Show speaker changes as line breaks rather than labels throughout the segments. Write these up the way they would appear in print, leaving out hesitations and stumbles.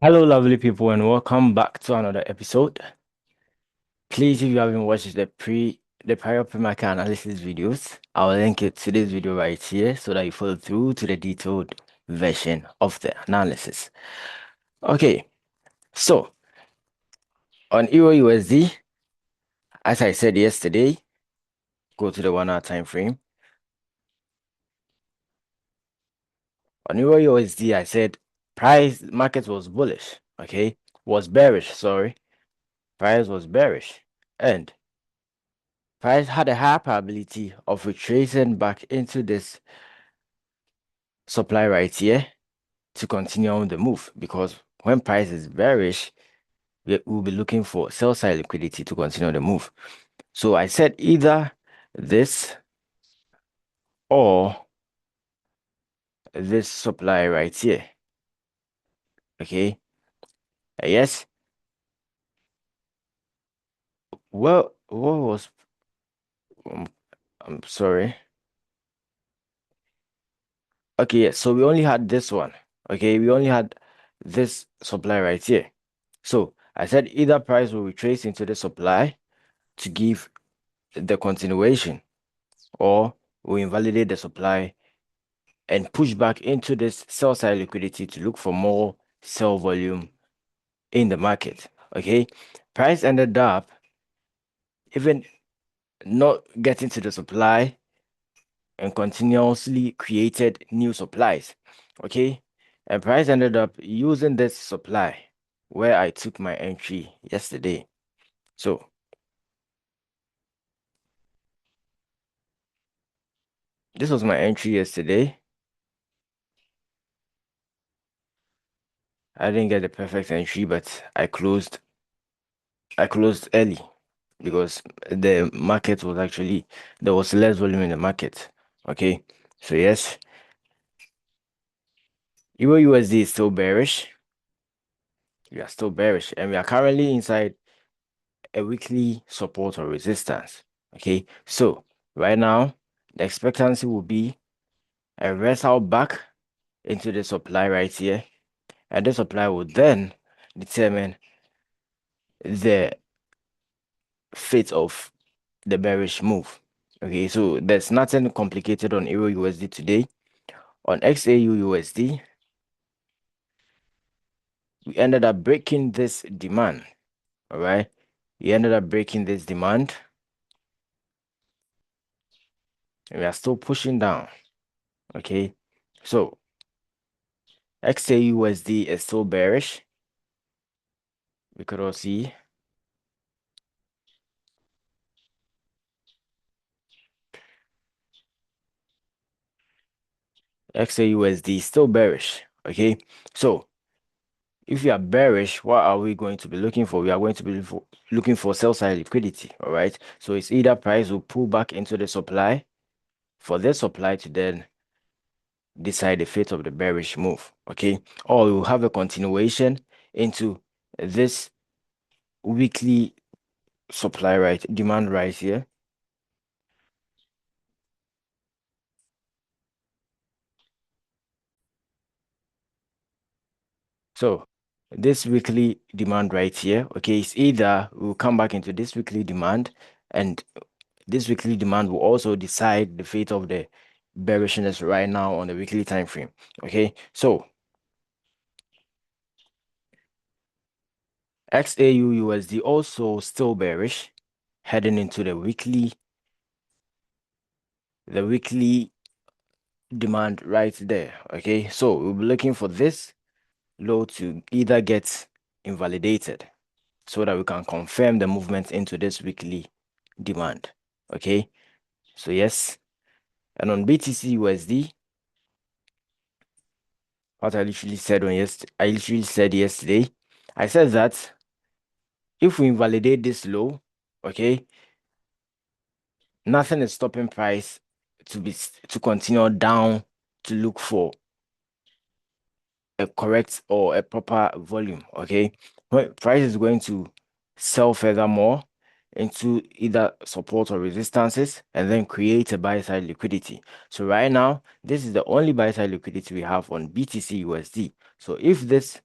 Hello, lovely people, and welcome back to another episode. Please, if you haven't watched the prior pre-market analysis videos, I'll link it to this video right here so that you follow through to the detailed version of the analysis. Okay, so on Euro USD, as I said yesterday, go to the 1 hour time frame. On Euro USD, I said price market was bullish, okay, was bearish, sorry. Price was bearish, and price had a high probability of retracing back into this supply right here to continue on the move, because when price is bearish, we'll be looking for sell side liquidity to continue the move. So I said either this or this supply right here. Okay. Yes. Well, what was um, I'm sorry. Okay, yeah, so we only had this one. Okay, we only had this supply right here. So I said either price will retrace into the supply to give the continuation, or we invalidate the supply and push back into this sell side liquidity to look for more sell volume in the market. Okay, price ended up even not getting to the supply and continuously created new supplies. Okay, and price ended up using this supply where I took my entry yesterday. So this was my entry yesterday. I didn't get the perfect entry, but I closed early because the market was actually, there was less volume in the market. Okay, so yes, Euro USD is still bearish. We are still bearish, and we are currently inside a weekly support or resistance. Okay, so right now the expectancy will be a wrestle back into the supply right here, and the supply will then determine the fate of the bearish move. Okay, so there's nothing complicated on Euro USD today. On XAU USD, we ended up breaking this demand. All right, we ended up breaking this demand, and we are still pushing down. Okay, so XAU USD is still bearish. We could all see XAU USD is still bearish. Okay, so if we are bearish, what are we going to be looking for? We are going to be looking for sell side liquidity. All right, so it's either price will pull back into the supply for this supply to then decide the fate of the bearish move. Okay, or we will have a continuation into this weekly supply right demand right here. So this weekly demand right here, okay, it's either we'll come back into this weekly demand, and this weekly demand will also decide the fate of the bearishness right now on the weekly time frame. Okay, so XAU USD also still bearish, heading into the weekly demand right there. Okay, so we'll be looking for this low to either get invalidated so that we can confirm the movement into this weekly demand. Okay, so yes, and on BTC USD, what I literally said yesterday, I said that if we invalidate this low, okay, nothing is stopping price to continue down to look for a correct or a proper volume. Okay, when price is going to sell furthermore into either support or resistances and then create a buy side liquidity. So right now, this is the only buy side liquidity we have on BTC USD. So if this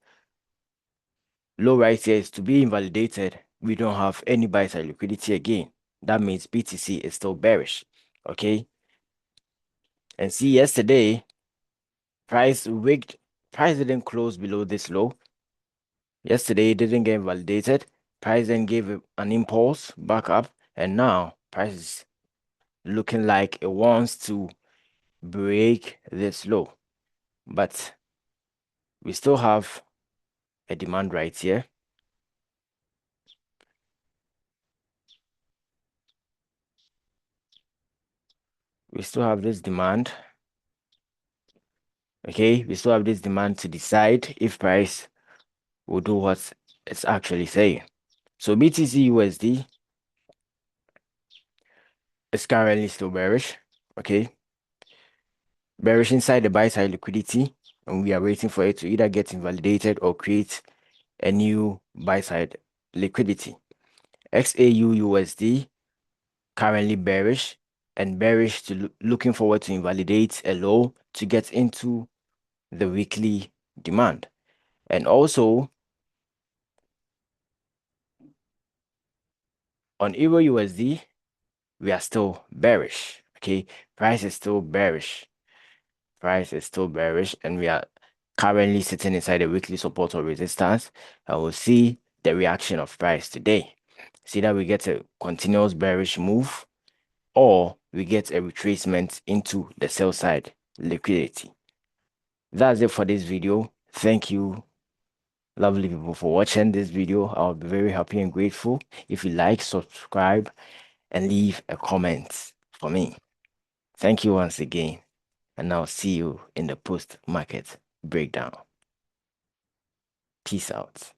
low right here is to be invalidated. We don't have any buy side liquidity again. That means BTC is still bearish. Okay. And see, yesterday, price wigged, price didn't close below this low. Yesterday, it didn't get validated. Price then gave an impulse back up, and now price is looking like it wants to break this low. But we still have a demand right here. We still have this demand. Okay, we still have this demand to decide if price will do what it's actually saying. So BTC USD is currently still bearish. Okay, bearish inside the buy side liquidity, and we are waiting for it to either get invalidated or create a new buy side liquidity. XAU USD currently bearish and bearish to looking forward to invalidate a low to get into the weekly demand. And also on Euro USD, we are still bearish. Okay, price is still bearish. Price is still bearish, and we are currently sitting inside the weekly support or resistance. And we'll see the reaction of price today. See that we get a continuous bearish move, or we get a retracement into the sell side liquidity. That's it for this video. Thank you, lovely people, for watching this video. I'll be very happy and grateful if you like, subscribe, and leave a comment for me. Thank you once again, and I'll see you in the post-market breakdown. Peace out.